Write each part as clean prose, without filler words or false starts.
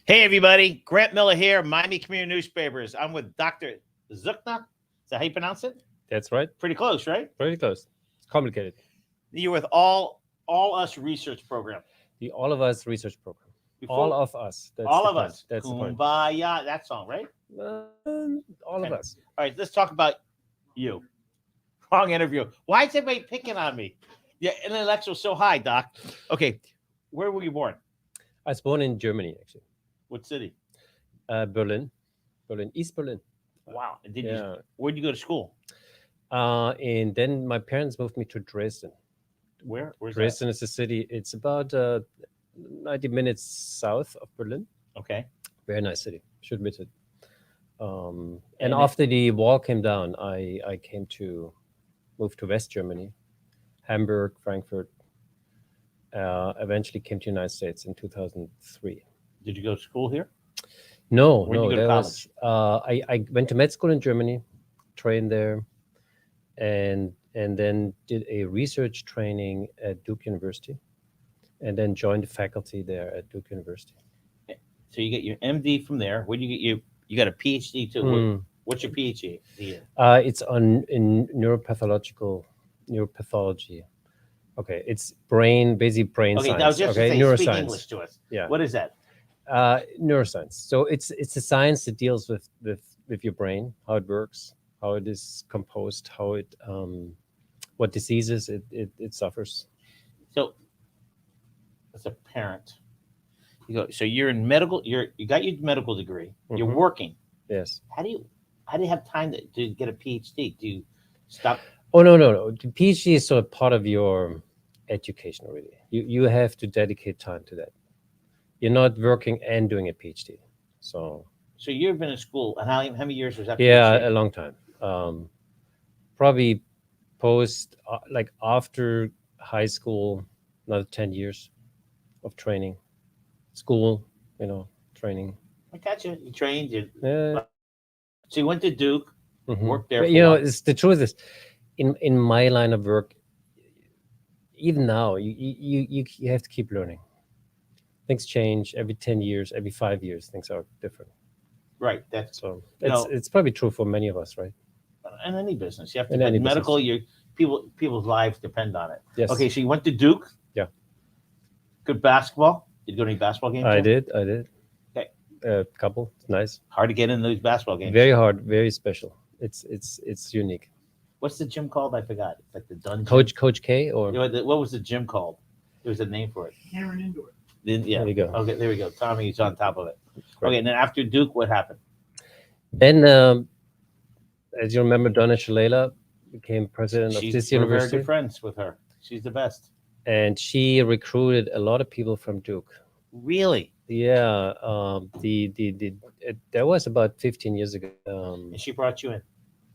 Hey, everybody. Grant Miller here, Miami Community Newspapers. I'm with Dr. Zuchner. Is that how you pronounce it? That's right. Pretty close, right? Pretty close. It's complicated. You're with All Us Research Program. The All of Us research program. Before- All of us. That's all the of point. us. That's the point. Kumbaya, that song, right? All of Okay. us. All right, let's talk about you. Wrong interview. Why is everybody picking on me? Yeah, intellectual so high, Doc. Okay, where were you born? I was born in Germany, actually. What city? Berlin, East Berlin. Wow. And Yeah. where'd you go to school? And then my parents moved me to Dresden. Where's Dresden is a city. It's about 90 minutes south of Berlin. that? Okay. Very nice city. Should visit. And And after the wall came down, I moved to West Germany, Hamburg, Frankfurt. Eventually came to the United States in 2003. Did you go to school here? No, Where'd you no, go to that was I went to med school in Germany, trained there, and then did a research training at Duke University, and then joined the faculty there at Duke University. So you get your MD from there. Where do you get you got a PhD too? Hmm. What's your PhD? It's in neuropathology. Okay, it's basic brain Okay, science. I was just okay, saying, speak neuroscience. English to us. Yeah. What is that? Neuroscience. So it's a science that deals with your brain, how it works, how it is composed, how it what diseases it suffers. So, as a parent, you go. So you're in medical. You got your medical degree. You're Mhm. working. Yes. How do you have time to get a PhD? Do you stop? Oh no. The PhD is sort of part of your education already. You have to dedicate time to that. You're not working and doing a PhD. So You've been in school, and how many years was that? yeah, PhD? a long time. Probably like after high school, another 10 years of training, school, training. I got you. You trained. Yeah. So you went to Duke, Mhm. worked there. But, for a while. it's the truth is, in my line of work, even now, you have to keep learning. Things change every 10 years, every 5 years. Things are different. Right. That's So You know- it's probably true for many of us, right? in any business. You have to. In any medical. People's lives depend on it. Yes. Okay, so you went to Duke. Yeah. Good basketball. Did you go to any basketball games? I there? did. Okay. A couple. It's nice. Hard to get in those basketball games. Very hard. Very special. It's unique. What's the gym called? I forgot. It's like the dungeon. Coach K or What was the gym called? There was a name for it. Heron Indoor. Yeah. There you go. Okay, there we go. Tommy's on top of it. Great. Okay, and then after Duke, what happened? Then, as you remember, Donna Shalala became president of this We're very university, good friends with her. She's the best. and she recruited a lot of people from Duke. Really? Yeah, that was about 15 years ago. And she brought you in.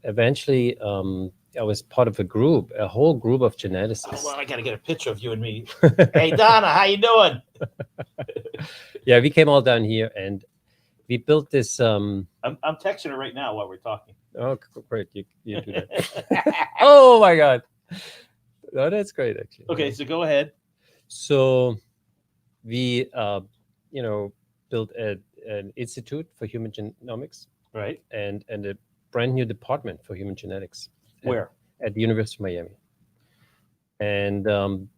Eventually, I was part of a whole group of geneticists. Well, I got to get a picture of you and me. Hey, Donna, how you doing? Yeah, we came all down here, and we built this. I'm texting her right now while we're talking. Oh, great! You do that. Oh my God! No, that's great, actually. Okay, so go ahead. So we, built an institute for human genomics Right. and a brand new department for human genetics. Where? At the University of Miami. And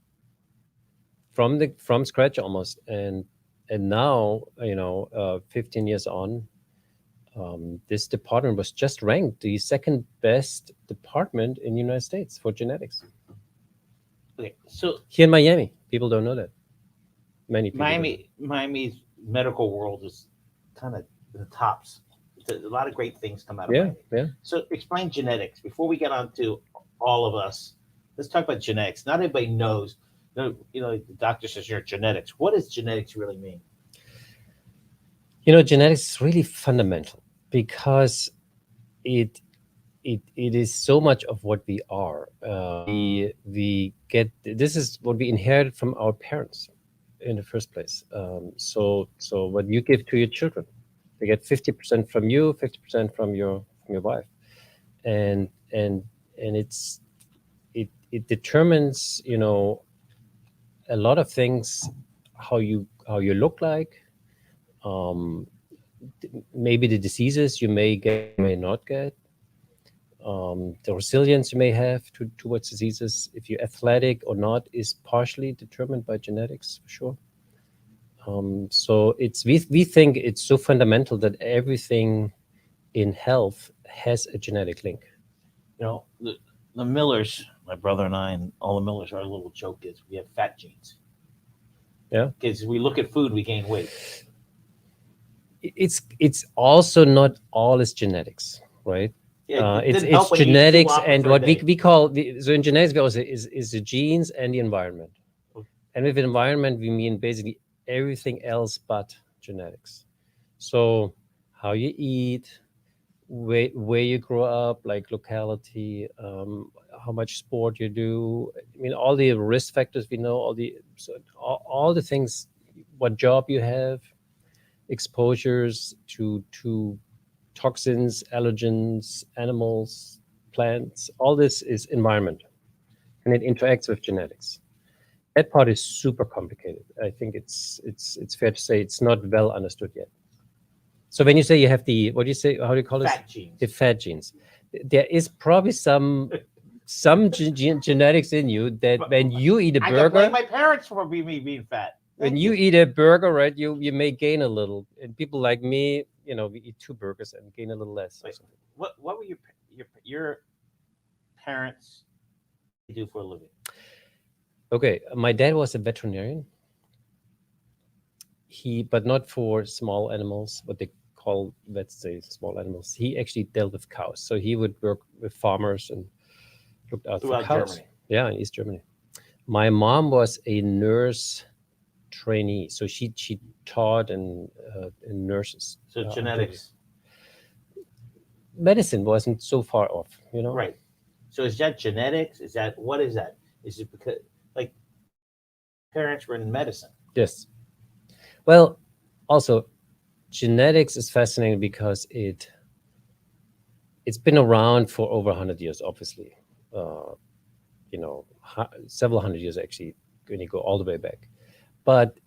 from scratch almost, and now 15 years on, this department was just ranked the second best department in the United States for genetics Okay, so here in Miami. People don't know that. Many people don't. Miami's medical world is kind of the tops. A lot of great things come out of Yeah, Miami. yeah. So explain genetics before we get on to all of us. Let's talk about genetics. Not everybody knows. The doctor says you're genetics. What does genetics really mean? Genetics is really fundamental because it is so much of what we are. We get this is what we inherit from our parents in the first place. So what you give to your children, they get 50% from you, 50% from your wife, and it determines a lot of things, how you look like, um, maybe the diseases you may get, may not get, the resilience you may have towards diseases, if you're athletic or not, is partially determined by genetics for sure. So we think it's so fundamental that everything in health has a genetic link. You know, the Millers, my brother and I, and all the Millers, our little joke is we have fat genes. Yeah. Because we look at food, we gain weight. It's also not all is genetics, right? Yeah, it It's didn't help when you eat two genetics Whoppers and for a what day. we call so in genetics we also is the genes and the environment. And with environment we mean basically everything else but genetics. So how you eat, where you grow up, like locality, how much sport you do. I mean, all the risk factors we know, all the things, what job you have, exposures to toxins, allergens, animals, plants. All this is environment, and it interacts with genetics. That part is super complicated. I think it's fair to say it's not well understood yet. So when you say you have the, what do you say? How do you call it? Fat genes. The fat genes. There is probably some genetics in you that But when you eat a I can blame burger, my parents for me being fat. when Thank you eat a burger, right, you may gain a little. And people like me, we eat 2 burgers and gain a little less. Wait, what were your parents do for a living? Okay, my dad was a veterinarian. But not for small animals, what they call, let's say, small animals. He actually dealt with cows. So he would work with farmers and looked out for Throughout cows. Germany. Yeah, in East Germany. My mom was a nurse trainee, so she taught in nurses. So genetics. Medicine wasn't so far off, Right. So is that genetics? What is that? Is it because like parents were in medicine? Yes. Well, also genetics is fascinating because it's been around for over 100 years, obviously. Several hundred years actually, when you go all the way back. But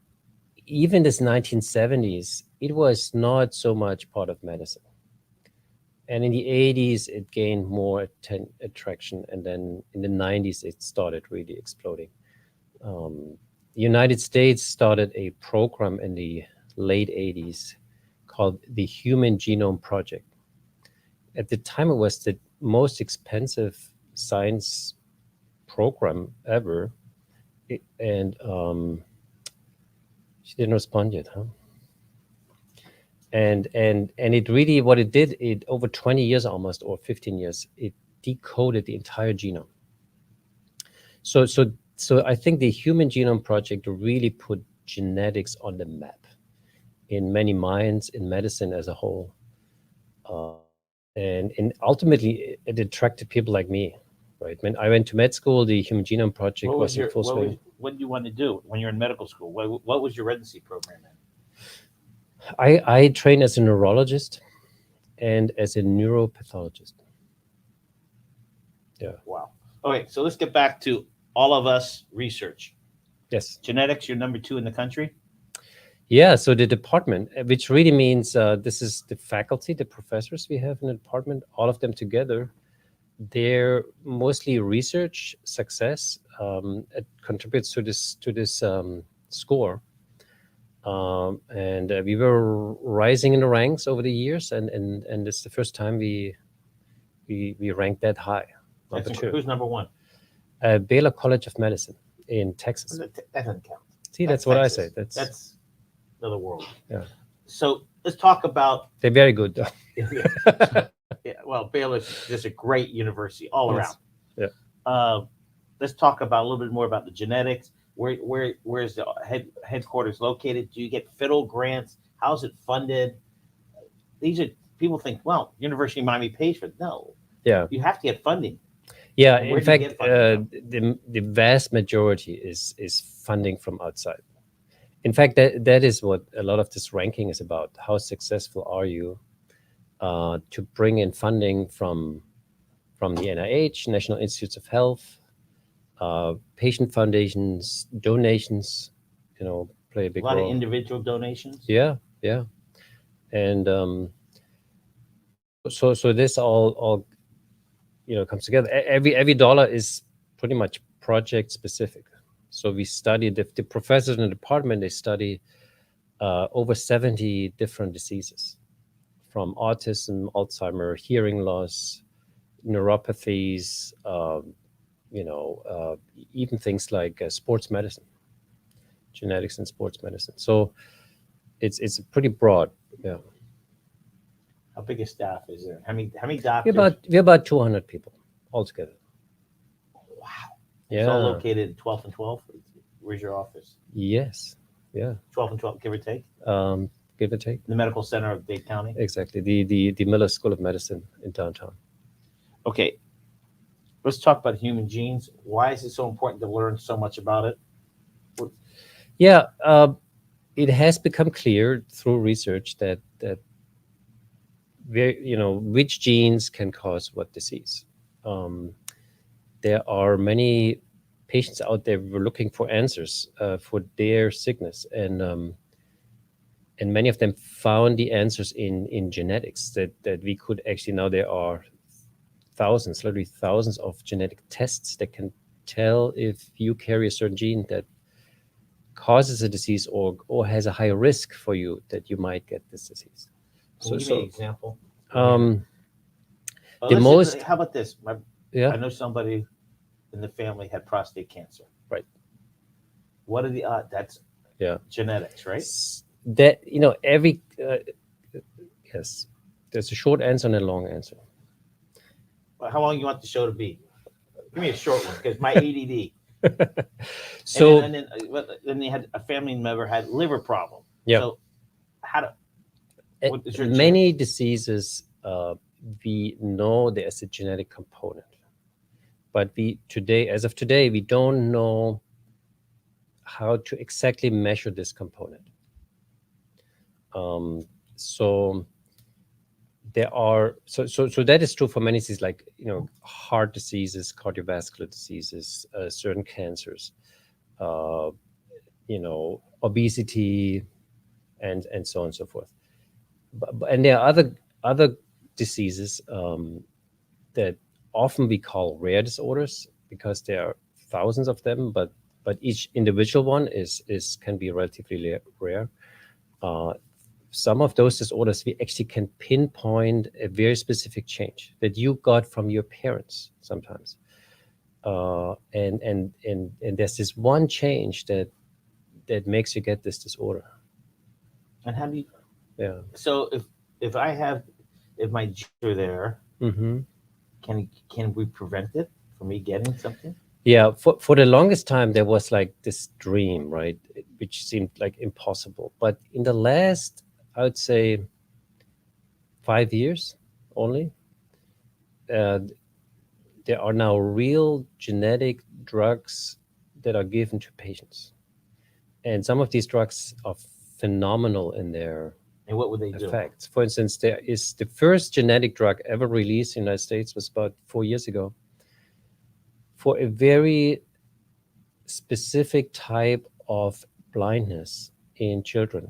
even this 1970s, it was not so much part of medicine. And in the 80s, it gained more attraction. And then in the 90s, it started really exploding. The United States started a program in the late 80s called the Human Genome Project. At the time, it was the most expensive science program ever. And she didn't respond yet, huh? And it really, what it did, it over 20 years almost, or 15 years, it decoded the entire genome. So I think the Human Genome Project really put genetics on the map in many minds, in medicine as a whole. And ultimately, it attracted people like me, right? When I went to med school, the Human Genome Project was in full swing. What did you want to do when you're in medical school? What was your residency program in? I trained as a neurologist and as a neuropathologist. Yeah. Wow. Okay, so let's get back to all of us research. Yes. Genetics, you're number 2 in the country? Yeah, so the department, which really means this is the faculty, the professors we have in the department, all of them together, they're mostly research success. It contributes to this score. And we were rising in the ranks over the years, and it's the first time we ranked that high. Number 2. Who's number 1? Baylor College of Medicine in Texas. That doesn't count. See, that's what Texas. I say. That's another world. Yeah. So let's talk about. They're very good, though. Yeah, well, Baylor's just a great university all around. Yeah. Let's talk about a little bit more about the genetics. Where's the headquarters located? Do you get federal grants? How's it funded? These are people think, well, University of Miami pays for it. No. Yeah. You have to get funding. Yeah. In fact, the vast majority is funding from outside. In fact, that is what a lot of this ranking is about. How successful are you to bring in funding from the NIH, National Institutes of Health, patient foundations, donations, play a A big lot of role. individual donations. Yeah, yeah, and so this all comes together. Every dollar is pretty much project specific. So we study the professors in the department. They study over 70 different diseases, from autism, Alzheimer, hearing loss, neuropathies, even things like sports medicine, genetics and sports medicine. So it's pretty broad. Yeah, How big a staff is there? How many we're doctors? about 200 people altogether. Wow. It's all Yeah. located at 12th and 12th. Where's your office? Yes. Yeah. 12th and 12th, give or take. Give or take. The medical center of Dade County. Exactly. The Miller School of Medicine in downtown. Okay, let's talk about human genes. Why is it so important to learn so much about it? Yeah. It has become clear through research that which genes can cause what disease. Um, there are many patients out there who are looking for answers for their sickness, and many of them found the answers in genetics. That we could actually, now there are thousands, literally thousands of genetic tests that can tell if you carry a certain gene that causes a disease or has a higher risk for you that you might get this disease. Can you give me an example? Um, Well, the let's most, how about this? yeah, I know somebody in the family had prostate cancer. right, What are the odds? That's yeah. genetics, right? That every yes, there's a short answer and a long answer. Well, how long you want the show to be? Give me a short one because my ADD. So And then they had a family member had liver problem. yeah, So how do what is your many chance? diseases we know there's a genetic component, but as of today, we don't know how to exactly measure this component. So there are so that is true for many diseases, like heart diseases, cardiovascular diseases, certain cancers, uh, obesity, and so on and so forth. And there are other diseases that often we call rare disorders because there are thousands of them, but each individual one is can be relatively rare. Uh, some of those disorders we actually can pinpoint a very specific change that you got from your parents sometimes, and there's this one change that makes you get this disorder. And how do you? Yeah. So if my genes are there, Hmm. can we prevent it from me getting something? Yeah, for the longest time there was like this dream, right, which seemed like impossible. But in the last, I would say, 5 years only, uh, there are now real genetic drugs that are given to patients, and some of these drugs are phenomenal in their And what would they do? effects. For instance, there is the first genetic drug ever released in the United States was about 4 years ago for a very specific type of blindness in children.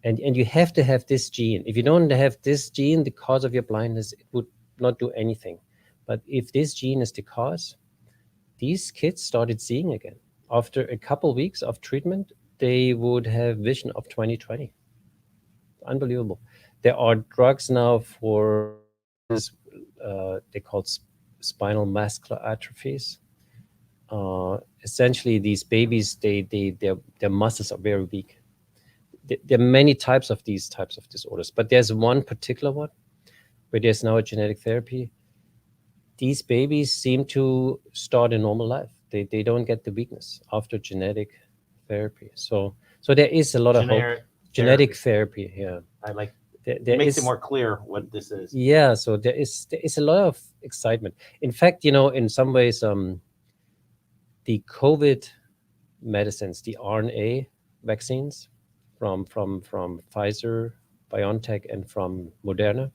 And you have to have this gene. If you don't have this gene, the cause of your blindness, it would not do anything. But if this gene is the cause, these kids started seeing again. After a couple weeks of treatment, they would have vision of 20/20. Unbelievable. There are drugs now for diseases they call spinal muscular atrophies. Essentially, these babies, their muscles are very weak. There are many types of these types of disorders, but there's one particular one where there's now a genetic therapy. These babies seem to start a normal life. They don't get the weakness after genetic therapy. So there is a lot of hope. Generic Genetic therapy, yeah. I like There makes it is, more clear what this is. yeah. So there is a lot of excitement. In fact, in some ways, the COVID medicines, the RNA vaccines from Pfizer, BioNTech, and from Moderna,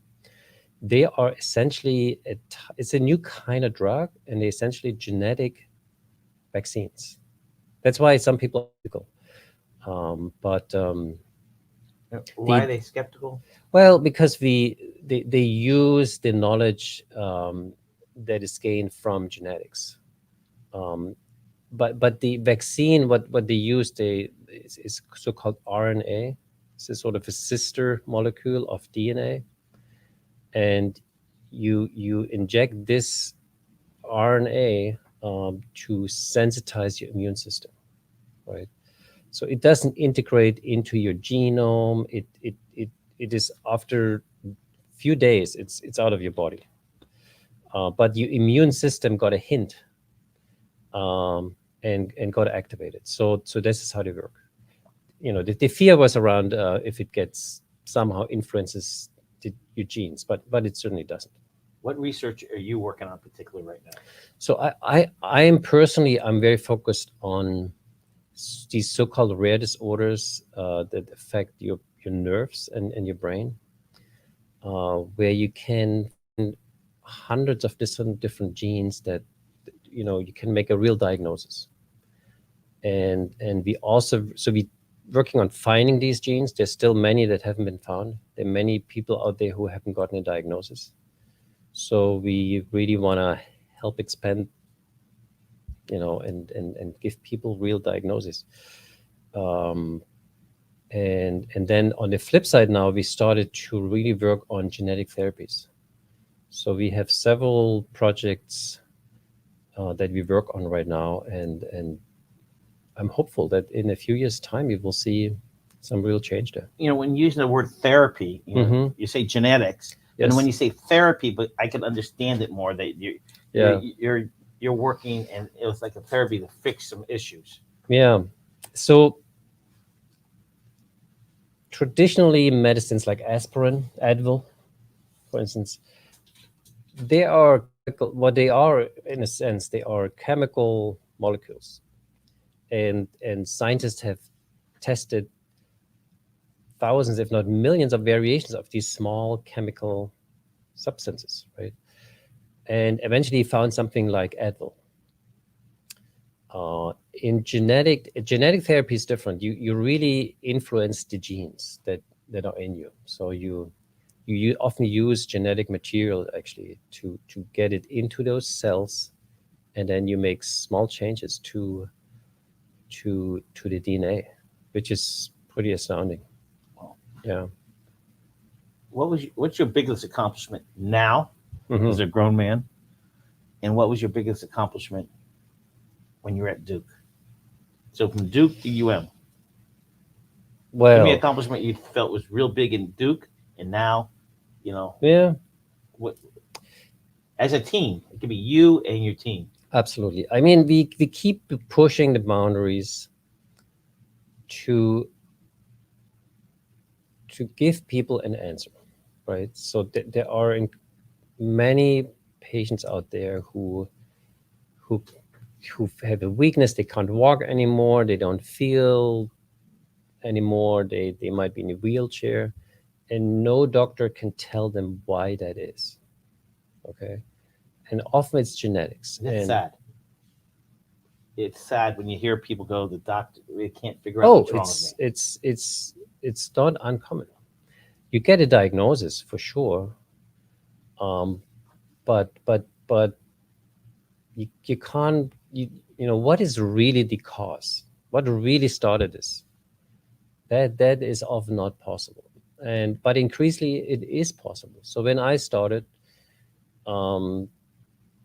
they are essentially it's a new kind of drug, and they're essentially genetic vaccines. That's why some people are skeptical. But Why are they skeptical? well, because they use the knowledge that is gained from genetics. Um, but the vaccine, what they use, is so-called RNA. It's a sort of a sister molecule of DNA, and you inject this RNA to sensitize your immune system, right? So it doesn't integrate into your genome. It is after few days, it's out of your body. But your immune system got a hint, and got activated. So this is how they work. The fear was around if it gets somehow influences your genes, but it certainly doesn't. What research are you working on particularly right now? So I am personally, I'm very focused on these so-called rare disorders that affect your nerves and your brain, where you can find hundreds of different genes that you can make a real diagnosis. And we also, so we working on finding these genes. There's still many that haven't been found. There are many people out there who haven't gotten a diagnosis. So we really want to help expand, and give people real diagnosis. Um, and then on the flip side, now we started to really work on genetic therapies. So we have several projects that we work on right now, and I'm hopeful that in a few years' time we will see some real change there. When using the word therapy, Mhm. you say genetics, and Yes. when you say therapy, but I can understand it more that Yeah. you're working, and it was like a therapy to fix some issues. Yeah. So traditionally, medicines like aspirin, Advil, for instance, they are chemical. What they are, in a sense, they are chemical molecules, and scientists have tested thousands, if not millions, of variations of these small chemical substances, right? And eventually found something like Advil. In genetic therapy is different. You really influence the genes that are in you. So you often use genetic material actually to get it into those cells, and then you make small changes to the DNA, which is pretty astounding. Well, Yeah. what's your biggest accomplishment now Hmm. as a grown man, and what was your biggest accomplishment when you were at Duke? So from Duke to give me an Well, accomplishment you felt was real big in Duke, and now, you know, yeah, what as a team, it could be you and your team. absolutely. I mean, we keep pushing the boundaries to give people an answer, right? So there are many patients out there who who have a weakness. They can't walk anymore. They don't feel anymore. They might be in a wheelchair, and no doctor can tell them why that is. Okay, and often it's genetics. And it's And sad. It's sad when you hear people go, the doctor, they can't figure out oh, what's wrong with me. it's not uncommon. You get a diagnosis for sure, but you can't what is really the cause, what really started this. That is often not possible, and but increasingly it is possible. So when I started, um,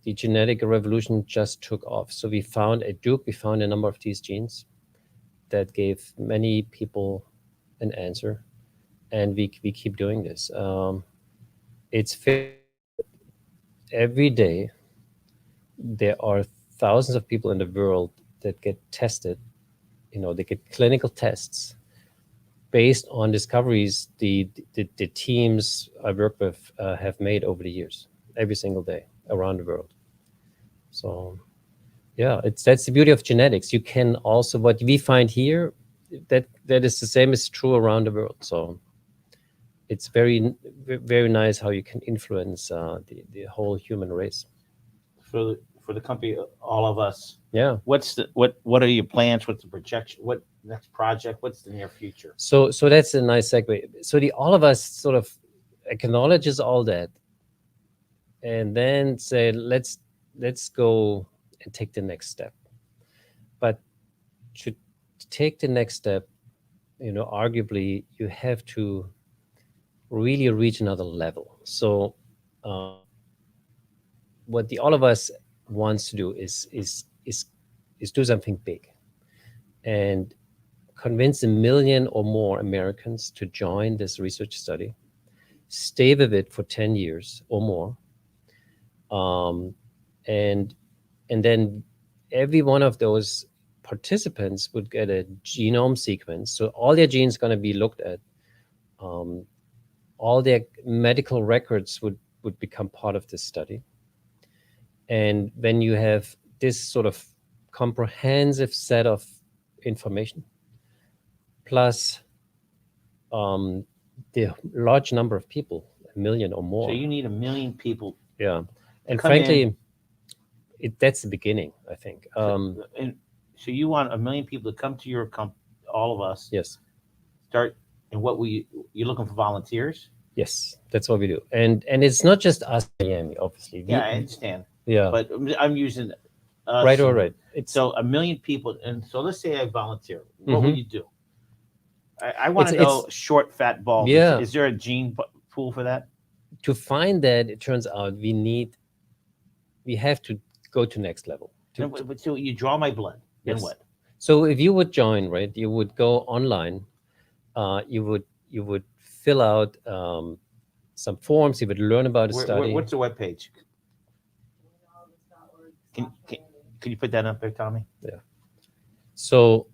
the genetic revolution just took off. So we found at Duke, we found a number of these genes that gave many people an answer, and we keep doing this. It's fair to say that every day there are thousands of people in the world that get tested. They get clinical tests based on discoveries the teams I work with have made over the years, every single day around the world. So yeah, that's the beauty of genetics. You can also, what we find here, that is the same is true around the world. So it's very nice how you can influence the whole human race. For for the company, all of us. Yeah. What are your plans? What's the projection? What next project? What's the near future? So that's a nice segue. So the all of us sort of acknowledges all that, and then say let's go and take the next step. But to take the next step, arguably you have to really reach another level. So what the all of us wants to do is do something big and convince 1 million or more Americans to join this research study, stay with it for 10 years or more, and then every one of those participants would get a genome sequence. So all their genes going to be looked at. All their medical records would become part of this study. And when you have this sort of comprehensive set of information, plus the large number of people, 1 million or more. So you need 1 million people. Yeah. And come frankly, that's the beginning, I think. And so you want 1 million people to come to your all of us. Yes. Start. And what you're looking for volunteers? Yes, that's what we do. And it's not just us in Miami, obviously. Yeah, I understand. Yeah. But I'm using us. Right, all right. So 1 million people. And so let's say I volunteer. What would you do? I want to know short, fat, bald. Yeah. Is there a gene pool for that? To find that, it turns out we have to go to next level. So you draw my blood. Then Yes. what? So if you would join, right, you would go online. You would fill out some forms. You would learn about the study. What's the webpage? Can you put that up there, Tommy? Yeah. So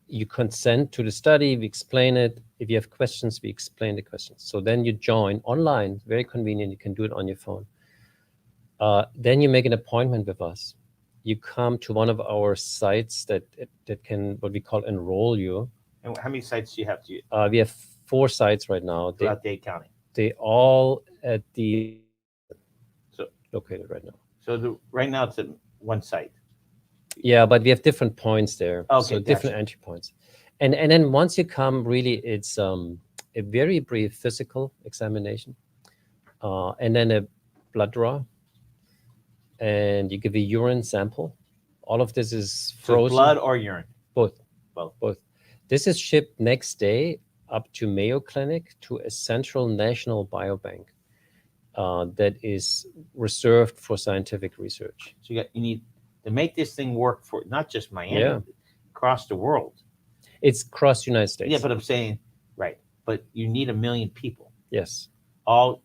you consent to the study. We explain it. If you have questions, we explain the questions. So then you join online. Very convenient. You can do it on your phone. Then you make an appointment with us. You come to one of our sites that can, what we call, enroll you. And how many sites do you have? We have 4 sites right now. Throughout Dade County. They all at the located right now. So right now it's at one site. Yeah, but we have different points there. Okay, so different entry points. And then once you come, really, it's a very brief physical examination, and then a blood draw, and you give a urine sample. All of this is frozen. So blood or urine? Both. This is shipped next day up to Mayo Clinic to a central national biobank that is reserved for scientific research. So you need to make this thing work for not just Miami, across the world. It's across the United States. Yeah, but I'm saying, right. But you need 1 million people. Yes. All.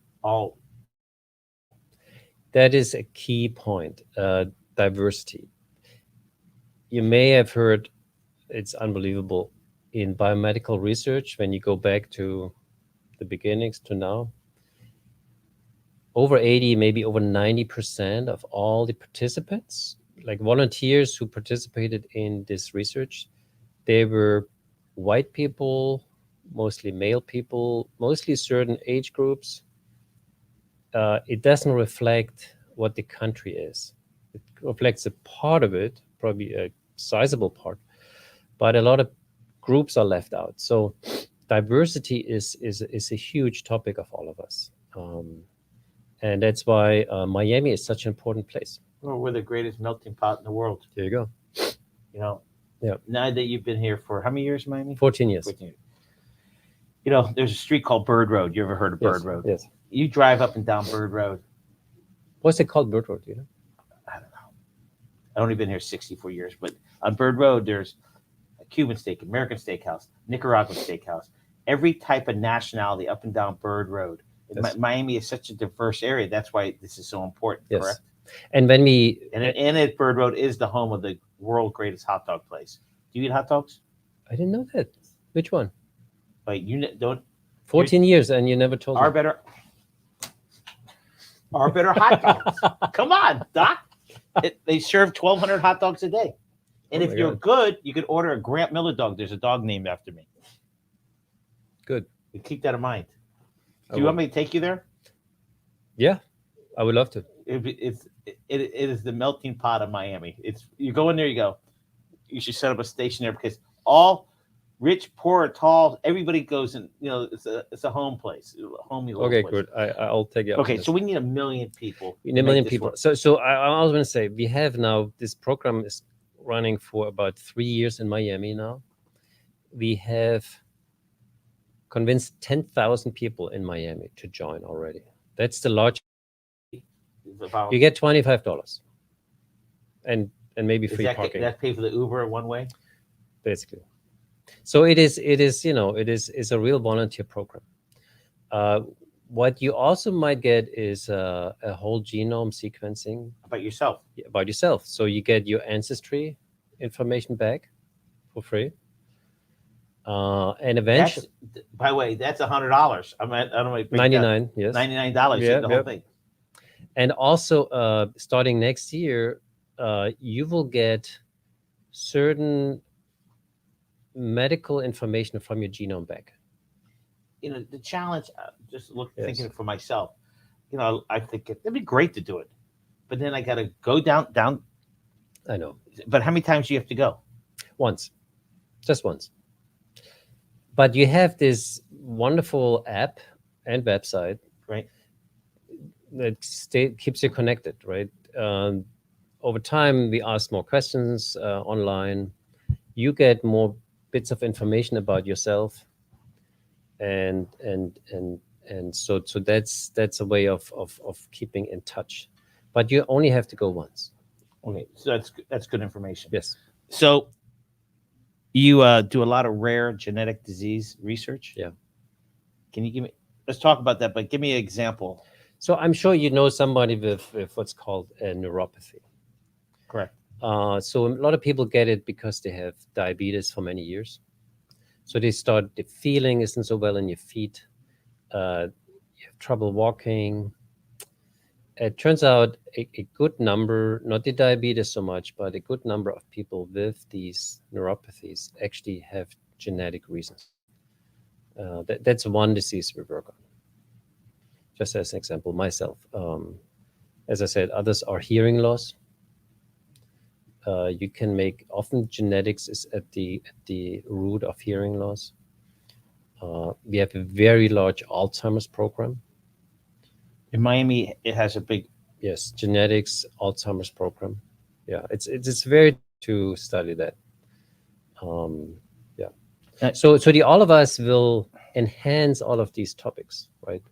That is a key point, diversity. You may have heard, it's unbelievable, in biomedical research, when you go back to the beginnings to now, over 80, maybe over 90% of all the participants, like volunteers who participated in this research, they were white people, mostly male people, mostly certain age groups. It doesn't reflect what the country is. It reflects a part of it, probably a sizable part, but a lot of groups are left out. So diversity is a huge topic of all of us. And that's why Miami is such an important place. Well, we're the greatest melting pot in the world. There you go. Yeah. Now that you've been here for how many years, Miami? 14 years. 14 years. There's a street called Bird Road. You ever heard of Bird Road? Yes. You drive up and down Bird Road. What's it called, Bird Road? I don't know. I've only been here 64 years, but on Bird Road, there's a Cuban steak, American steakhouse, Nicaraguan steakhouse, every type of nationality up and down Bird Road. Yes. Miami is such a diverse area. That's why this is so important, correct? And when we... And at Bird Road is the home of the world's greatest hot dog place. Do you eat hot dogs? I didn't know that. Which one? Wait, you don't... 14 years and you never told me. Our better hot dogs. Come on, Doc. They serve 1,200 hot dogs a day. And if you're good, you could order a Grant Miller dog. There's a dog named after me. Good. You keep that in mind. Do you want me to take you there? Yeah, I would love to. It is the melting pot of Miami. It's you go in there, you go. You should set up a station there because all rich, poor, tall, everybody goes in. It's a home place, a homey little Okay, place. good. I'll take you up on Okay, this. so we need 1 million people. We to need a make million this people. work. So I was going to say we have now this program is running for about 3 years in Miami now. We have convinced 10,000 people in Miami to join already. That's the largest. It's about, You get $25 and maybe is free parking, that pay for the Uber one way? basically. So it is it's a real volunteer program. What you also might get is a whole genome sequencing About yourself. about yourself. So you get your ancestry information back for free. And eventually, By the way, that's $100. I don't know. 99, yes. $99. Yeah, The whole yeah. thing. And also, starting next year, you will get certain medical information from your genome back. The challenge. Just Yes. thinking for myself. I think it'd be great to do it, but then I got to go down. I know. But how many times do you have to go? Once. Just once. But you have this wonderful app and website, Right. that keeps you connected, right? Over time, we ask more questions online. You get more bits of information about yourself, and so that's a way of keeping in touch. But you only have to go once. Okay, so that's good information. Yes. So you do a lot of rare genetic disease research. Yeah. Can you give me? Let's talk about that, but give me an example. So I'm sure you know somebody with what's called a neuropathy. Correct. So a lot of people get it because they have diabetes for many years. So the feeling isn't so well in your feet. You have trouble walking. It turns out a good number, not the diabetes so much, but a good number of people with these neuropathies actually have genetic reasons. That's one disease we work on. Just as an example, myself. As I said, others are hearing loss. You can make often genetics is at the root of hearing loss. We have a very large Alzheimer's program. In Miami, it has a big. Yes, genetics Alzheimer's program. Yeah, it's very to study that. Yeah. So the all of us will enhance all of these topics, right?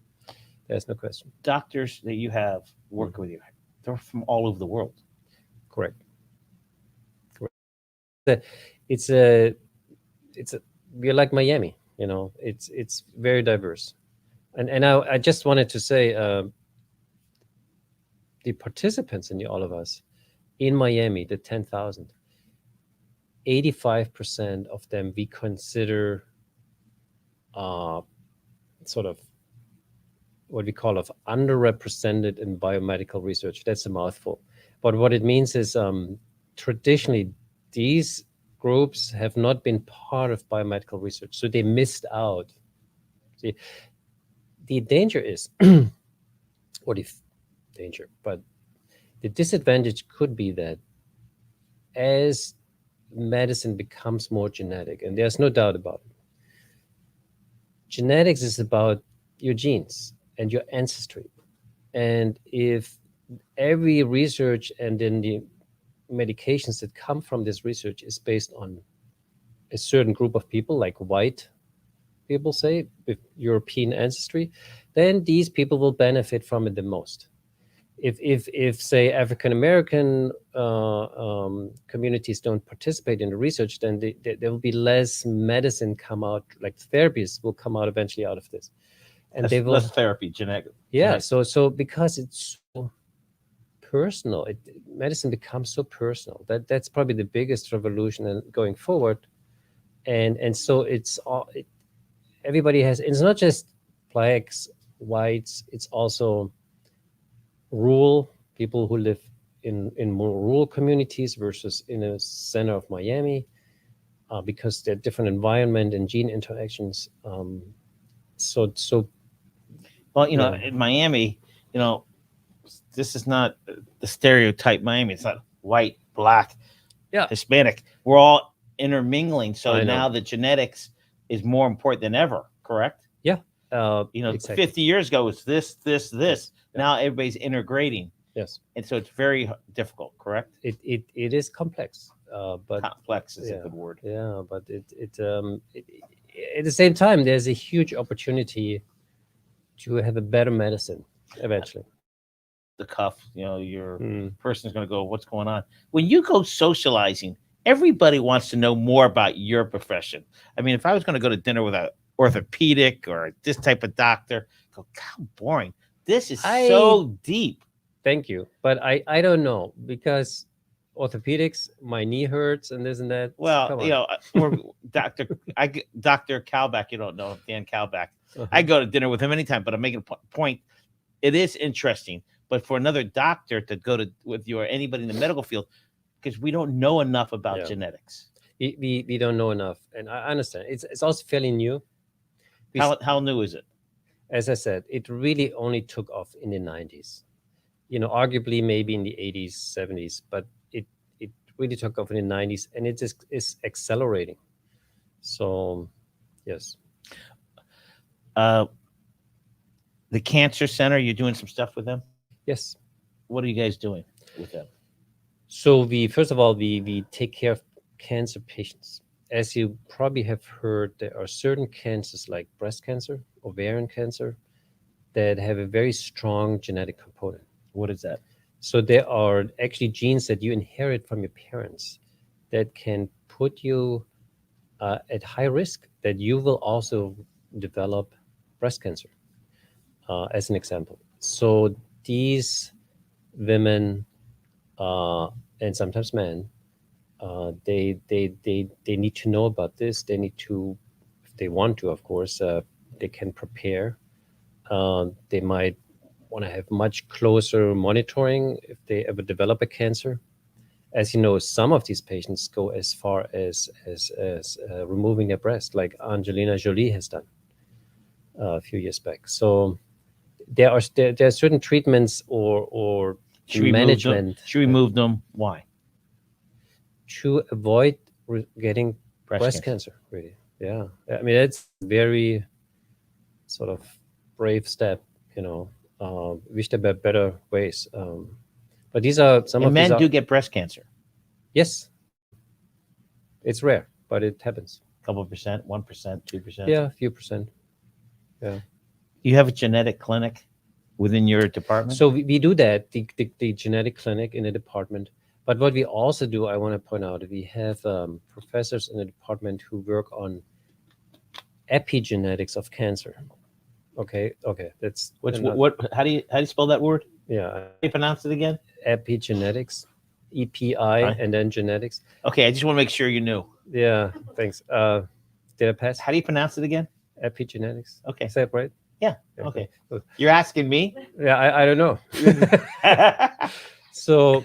There's no question. Doctors that you have working with you, they're from all over the world. Correct. It's a we're like Miami, it's very diverse. And I just wanted to say the participants in the all of us in Miami, the 10,000, 85% of them we consider sort of what we call of underrepresented in biomedical research. That's a mouthful. But what it means is traditionally these groups have not been part of biomedical research, so they missed out. See, the danger is, or the danger, but the disadvantage could be that as medicine becomes more genetic, and there's no doubt about it, genetics is about your genes and your ancestry. And if every research and then the medications that come from this research is based on a certain group of people, like white people, say, with European ancestry, then these people will benefit from it the most. If say African American communities don't participate in the research, then there will be less medicine come out, like therapies will come out eventually out of this, and they will less therapy, genetic. Yeah, so because it's so personal, medicine becomes so personal. That's probably the biggest revolution going forward, and so it's all everybody has. It's not just blacks, whites. It's also rural people who live in more rural communities versus in a center of Miami, because they're different environment and gene interactions. So Well, in Miami, this is not the stereotype Miami. It's not white, black, Yeah. Hispanic. We're all intermingling. So I know. now the genetics is more important than ever. Correct? Yeah. Exactly. 50 years ago it's this. Yes. Yeah. Now everybody's integrating, Yes. and so it's very difficult. Correct? It is complex, but Complex is a good word. yeah, but at the same time, there's a huge opportunity to have a better medicine eventually. The cuff, your Mm. person's going to go, what's going on? When you go socializing, everybody wants to know more about your profession. I mean, if I was going to go to dinner with an orthopedic or this type of doctor, go, how boring. This is so deep. Thank you, but I don't know, because orthopedics, my knee hurts and this and that. Well, Come on. or Dr. Kalbach, you don't know Dan Kalbach. Uh-huh. I go to dinner with him anytime, but I'm making a point. It is interesting, but for another doctor to go to with you or anybody in the medical field, because we don't know enough about genetics. We don't know enough, and I understand. It's also fairly new. How new is it? As I said, it really only took off in the 90s. Arguably maybe in the 80s, 70s, but it really took off in the 90s, and it is accelerating. So, yes. The Cancer Center, you're doing some stuff with them? Yes. What are you guys doing with them? So first of all, we take care of cancer patients. As you probably have heard, there are certain cancers like breast cancer, ovarian cancer, that have a very strong genetic component. What is that? So there are actually genes that you inherit from your parents that can put you at high risk that you will also develop breast cancer, as an example. So these women and sometimes men, they need to know about this. They need to, if they want to, of course, they can prepare. They might want to have much closer monitoring if they ever develop a cancer. As you know, some of these patients go as far as removing their breast, like Angelina Jolie has done a few years back. So there are certain treatments or management. She removed them. Why? To avoid getting breast cancer. Really, yeah. I mean, it's very sort of brave step. Wish there were better ways. But these are some of men do get breast cancer. Yes, it's rare, but it happens. A couple of percent, 1%, 2%. Yeah, a few percent. Yeah. You have a genetic clinic within your department? So we do that, the genetic clinic in the department. But what we also do, I want to point out, we have professors in the department who work on epigenetics of cancer. Okay, that's what? How do you spell that word? Yeah, how do you pronounce it again? Epigenetics, EPI, and then genetics. Okay, I just want to make sure you knew. Yeah, thanks. Did I pass? How do you pronounce it again? Epigenetics. Okay, is that right? Yeah. Okay. You're asking me? Yeah, I don't know. So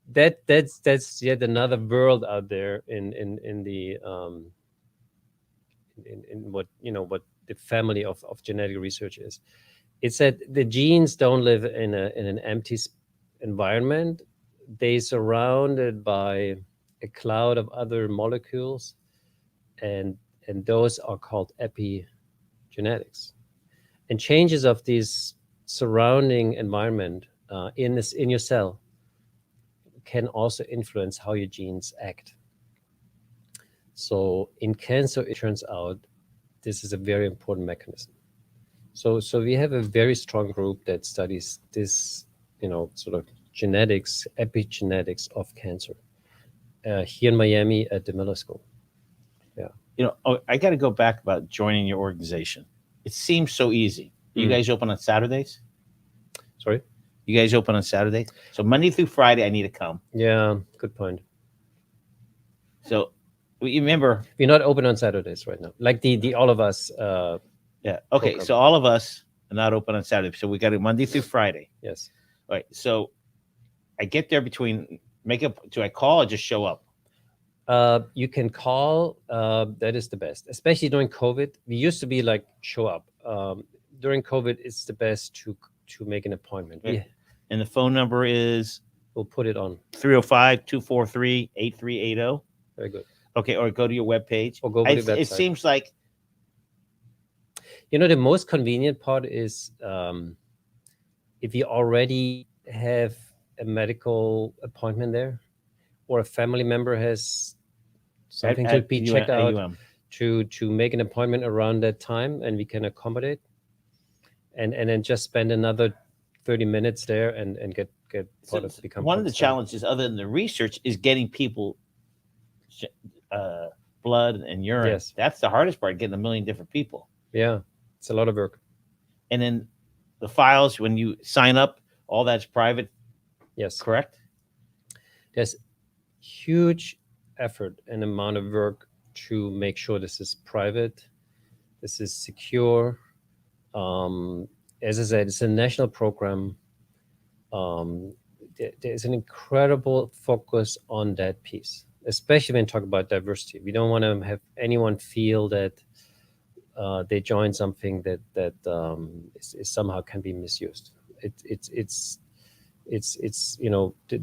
that's yet another world out there in the in what the family of genetic research is. It's that the genes don't live in an empty environment. They surrounded by a cloud of other molecules, and those are called epigenetics. And changes of this surrounding environment in your cell can also influence how your genes act. So in cancer, it turns out this is a very important mechanism. So we have a very strong group that studies this, sort of genetics, epigenetics of cancer here in Miami at the Miller School. Yeah. I got to go back about joining your organization. It seems so easy. You guys open on Saturdays? Sorry? You guys open on Saturdays? So Monday through Friday, I need to come. Yeah, good point. So you remember... We're not open on Saturdays right now. Like the All of Us... yeah. Okay. Program. So all of us are not open on Saturday. So we got it Monday through Friday. Yes. All right. So I get there do I call or just show up? You can call. That is the best, especially during COVID. We used to be like show up. During COVID, it's the best to make an appointment. And the phone number is We'll put it on. 305-243-8380. Very good. Okay, or go to your webpage. Or go to the It website. seems like The most convenient part is if you already have a medical appointment there, or a family member has something to be checked out, AUM. to make an appointment around that time, and we can accommodate, and then just spend another 30 minutes there and get part of become one part of the the study. challenges, other than the research, is getting people blood and urine. Yes. That's the hardest part, getting 1 million different people. Yeah, it's a lot of work. And then the files, when you sign up, all that's private. Yes, Correct. there's huge effort and amount of work to make sure this is private, this is secure. As I said, it's a national program. There's an incredible focus on that piece, especially when you talk about diversity. We don't want to have anyone feel that they join something that is somehow can be misused. It's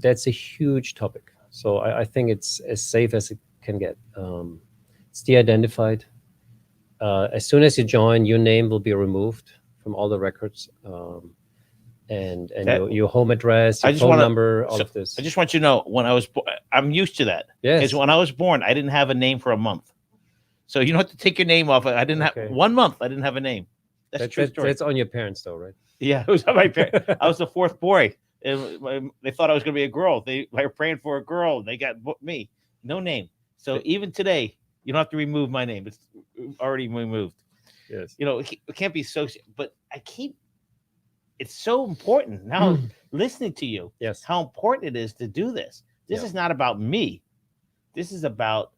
that's a huge topic. So I think it's as safe as it can get. It's de-identified. As soon as you join, your name will be removed from all the records, and your home address, your phone number, all of this. I just want you to know, when I was, I'm used to that. Yes. Because when I was born, I didn't have a name for a month. So you don't have to take your name off. I didn't have 1 month. I didn't have a name. That's a true story. That's on your parents, though, right? Yeah, it was on my parents. I was the fourth boy. And they thought I was going to be a girl. They were praying for a girl. They got me. No name. So even today, you don't have to remove my name. It's already removed. Yes. It can't be so. But it's so important now listening to you. Yes. How important it is to do this. This is not about me. This is about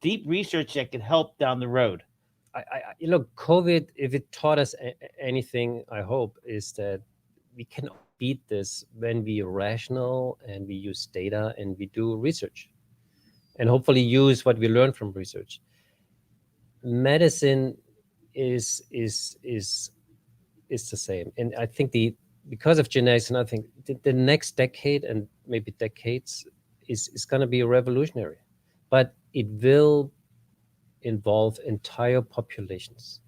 deep research that could help down the road. COVID, if it taught us anything, I hope, is that we can beat this when we are rational and we use data and we do research, and hopefully use what we learn from research. Medicine is the same, and I think because of genetics, and I think the next decade and maybe decades is going to be revolutionary, but it will involve entire populations.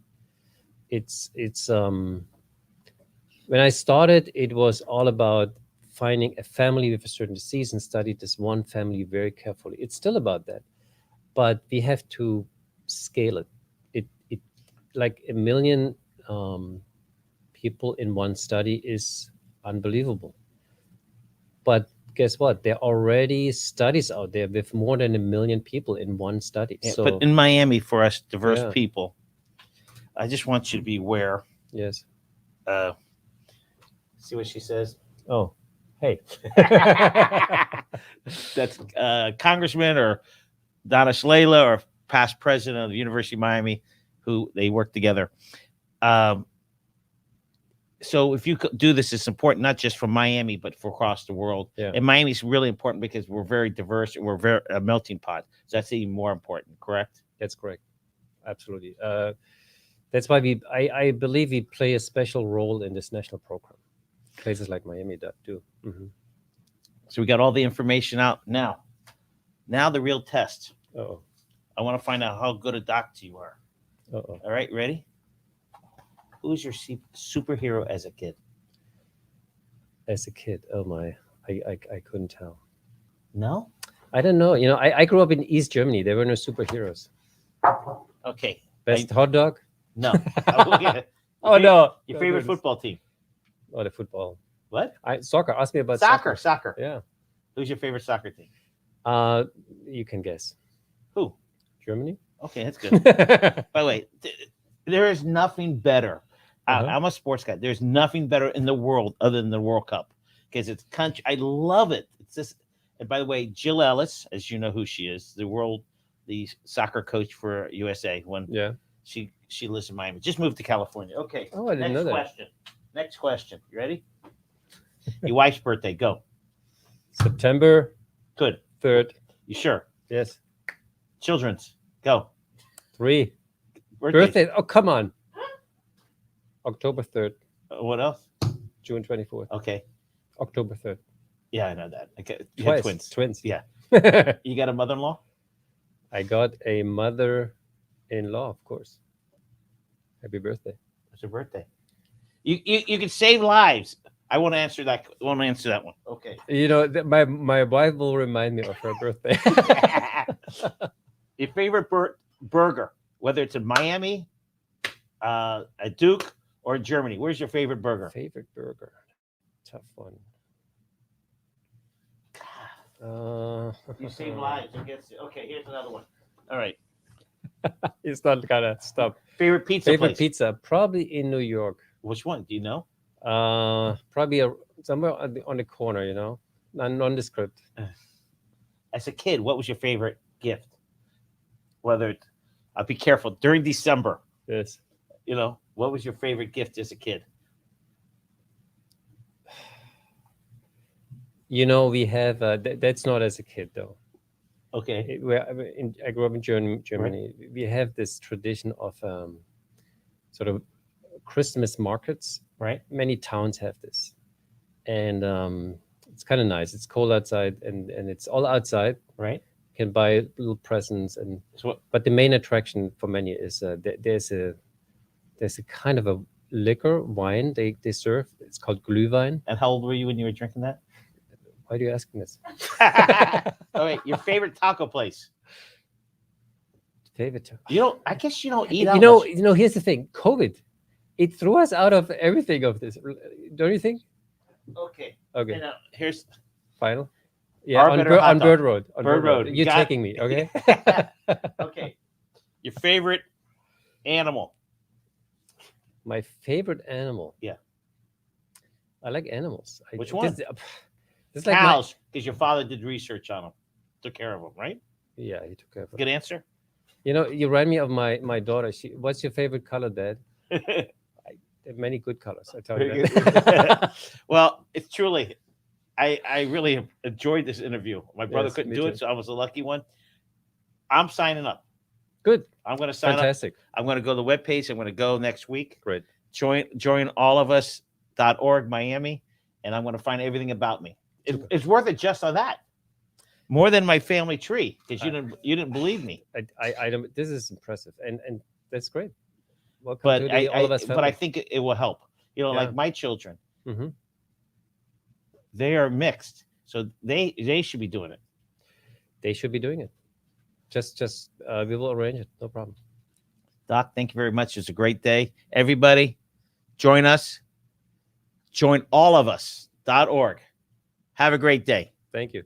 It's when I started, it was all about finding a family with a certain disease and studied this one family very carefully. It's still about that, but we have to scale it. It like 1 million people in one study is unbelievable. But guess what? There are already studies out there with more than 1 million people in one study. Yeah, so, but in Miami, for us diverse people, I just want you to be aware. Yes. See what she says? Oh, hey. That's Congressman or Donna Shalala, or past president of the University of Miami, who they work together. So if you do this, it's important not just for Miami, but for across the world. Yeah. And Miami is really important because we're very diverse and we're very a melting pot. So that's even more important, correct? That's correct. Absolutely. That's why I believe we play a special role in this national program. Places like Miami do. Mm-hmm. So we got all the information out now. Now the real test. Uh-oh. I want to find out how good a doctor you are. Uh-oh. All right, ready? Who's your superhero as a kid? As a kid, oh my, I couldn't tell. No? I don't know. I grew up in East Germany. There were no superheroes. Okay. Best hot dog? No. Oh, no. Your favorite football team? Oh, the football. What? Soccer. Ask me about soccer. Yeah. Who's your favorite soccer team? You can guess. Who? Germany. Okay, that's good. By the way, there is nothing better. I'm a sports guy. There's nothing better in the world other than the World Cup, because it's country. I love it. It's just. And by the way, Jill Ellis, as you know who she is, the soccer coach for USA. She lives in Miami. Just moved to California. Okay. Oh, I didn't know that. Next question. You ready? Your wife's birthday. Go. September. Good. 3rd. You sure? Yes. Children's. Go. 3. Birthday. Oh, come on. October 3rd. What else? June 24th. Okay. October 3rd. Yeah, I know that. Okay. You had Twice. twins. Twins. Yeah. You got a mother-in-law? I got a mother-in-law, of course. Happy birthday. It's her birthday. You can save lives. I won't answer that. Won't answer that one. Okay. You know, my wife will remind me of her birthday. Your favorite burger, whether it's in Miami, at Duke, or Germany. Where's your favorite burger? Favorite burger. Tough one. You save lives. Okay, here's another one. All right. It's not gonna stop. Favorite pizza Favorite place? pizza, probably in New York. Which one? Do you know? Probably somewhere on the corner, you know, nondescript. As a kid, what was your favorite gift? Whether it, I'll be careful during December. Yes. You know, what was your favorite gift as a kid? You know, we have that's not as a kid though. Okay. I grew up in Germany. Right. We have this tradition of sort of Christmas markets. Right. Many towns have this, and it's kind of nice. It's cold outside, and it's all outside. Right. You can buy little presents, but the main attraction for many is there's a kind of a liquor wine they serve. It's called Glühwein. And how old were you when you were drinking that? Why are you asking this? All right, your favorite taco place. Favorite taco. You don't. I guess you don't eat out. You know. Here's the thing. COVID, it threw us out of everything of this. Don't you think? Okay. Okay. And, here's final. Yeah, on Bird Road. On Bird Road. You're taking me. Okay. Okay. Your favorite animal. My favorite animal. Yeah. I like animals. Which one? It's like cows, because your father did research on them, took care of them, right? Yeah, he took care of them. Good answer. You know, you remind me of my daughter. What's your favorite color, Dad? There are many good colors. I tell you that. Well, it's truly, I really enjoyed this interview. My brother couldn't do it, so I was a lucky one. I'm signing up. Good. I'm going to sign Fantastic. up. I'm going to go to the webpage. I'm going to go next week. Great. Join allofus.org Miami, and I'm going to find everything about me. It's worth it just on that. More than my family tree, because you didn't believe me. I don't. This is impressive, and that's great. Welcome But to the All of Us family. But I think it will help. You know, like my children, they are mixed, so they should be doing it. They should be doing it. Just we will arrange it. No problem. Doc, thank you very much. It's a great day. Everybody, join us. Join allofus.org. Have a great day. Thank you.